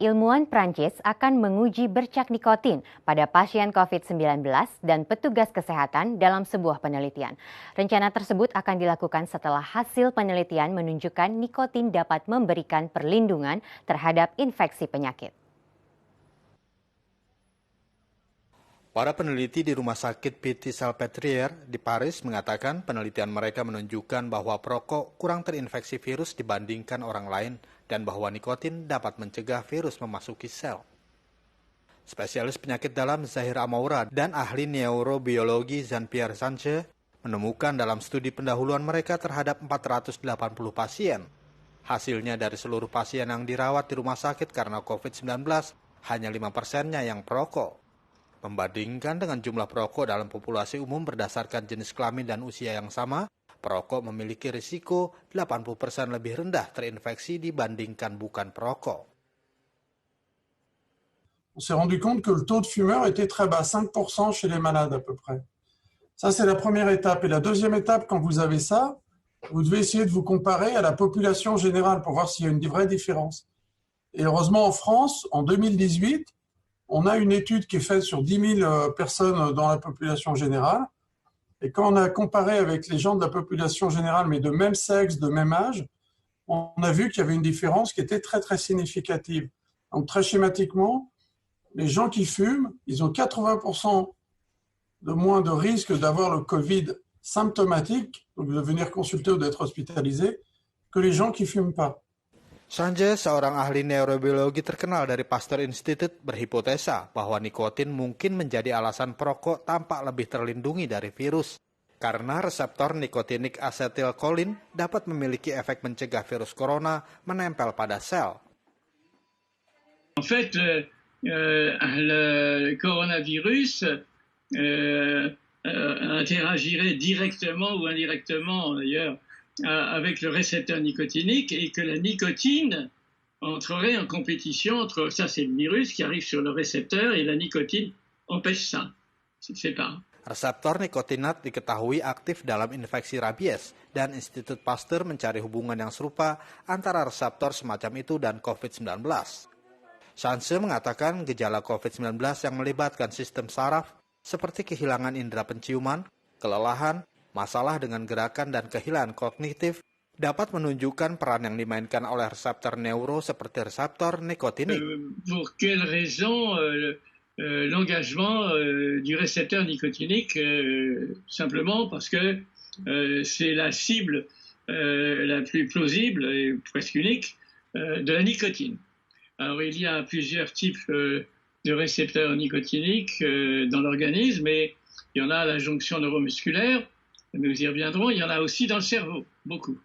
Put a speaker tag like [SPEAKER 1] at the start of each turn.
[SPEAKER 1] ilmuwan Prancis akan menguji bercak nikotin pada pasien COVID-19 dan petugas kesehatan dalam sebuah penelitian. Rencana tersebut akan dilakukan setelah hasil penelitian menunjukkan nikotin dapat memberikan perlindungan terhadap infeksi penyakit.
[SPEAKER 2] Para peneliti di Rumah Sakit Pitié-Salpêtrière di Paris mengatakan penelitian mereka menunjukkan bahwa perokok kurang terinfeksi virus dibandingkan orang lain dan bahwa nikotin dapat mencegah virus memasuki sel. Spesialis penyakit dalam Zahir Amoura dan ahli neurobiologi Jean-Pierre Sanche menemukan dalam studi pendahuluan mereka terhadap 480 pasien. Hasilnya dari seluruh pasien yang dirawat di rumah sakit karena COVID-19, hanya 5%-nya yang perokok. Membandingkan dengan jumlah perokok dalam populasi umum berdasarkan jenis kelamin dan usia yang sama, perokok memiliki risiko 80% lebih rendah terinfeksi dibandingkan bukan perokok.
[SPEAKER 3] On s'est rendu compte que le taux de fumeurs était très bas, 5% chez les malades à peu près. Ça, c'est la première étape. Et la deuxième étape, quand vous avez ça, vous devez essayer de vous comparer à la population générale pour voir s'il y a une vraie différence. Et heureusement, en France, en 2018, on a une étude qui est faite sur 10 000 personnes dans la population générale. Et quand on a comparé avec les gens de la population générale, mais de même sexe, de même âge, on a vu qu'il y avait une différence qui était très, très significative. Donc, très schématiquement, les gens qui fument, ils ont 80% de moins de risque d'avoir le Covid symptomatique, donc de venir consulter ou d'être hospitalisé, que les gens qui ne fument pas.
[SPEAKER 2] Sanche, seorang ahli neurobiologi terkenal dari Pasteur Institute, berhipotesa bahwa nikotin mungkin menjadi alasan perokok tampak lebih terlindungi dari virus. Karena reseptor nikotinik asetilkolin dapat memiliki efek mencegah virus corona menempel pada sel.
[SPEAKER 4] En fait, le coronavirus interagirait directement ou indirectement d'ailleurs avec le récepteur nicotinique et que la nicotine entrerait en compétition entre, ça c'est le virus qui arrive sur le récepteur et la nicotine empêche ça, c'est pas.
[SPEAKER 2] Reseptor nikotinat diketahui aktif dalam infeksi rabies dan Institut Pasteur mencari hubungan yang serupa antara reseptor semacam itu dan COVID-19. Sanche mengatakan gejala COVID-19 yang melibatkan sistem saraf seperti kehilangan indera penciuman, kelelahan, masalah dengan gerakan dan kehilangan kognitif dapat menunjukkan peran yang dimainkan oleh reseptor neuro seperti reseptor nikotinik.
[SPEAKER 4] Pour quelle raison l'engagement du récepteur nicotinique simplement parce que c'est la cible la plus plausible et presque unique de la nicotine. Alors il y a plusieurs types de récepteurs nicotiniques dans l'organisme et il y en a à la jonction neuromusculaire. Nous y reviendrons, il y en a aussi dans le cerveau, beaucoup.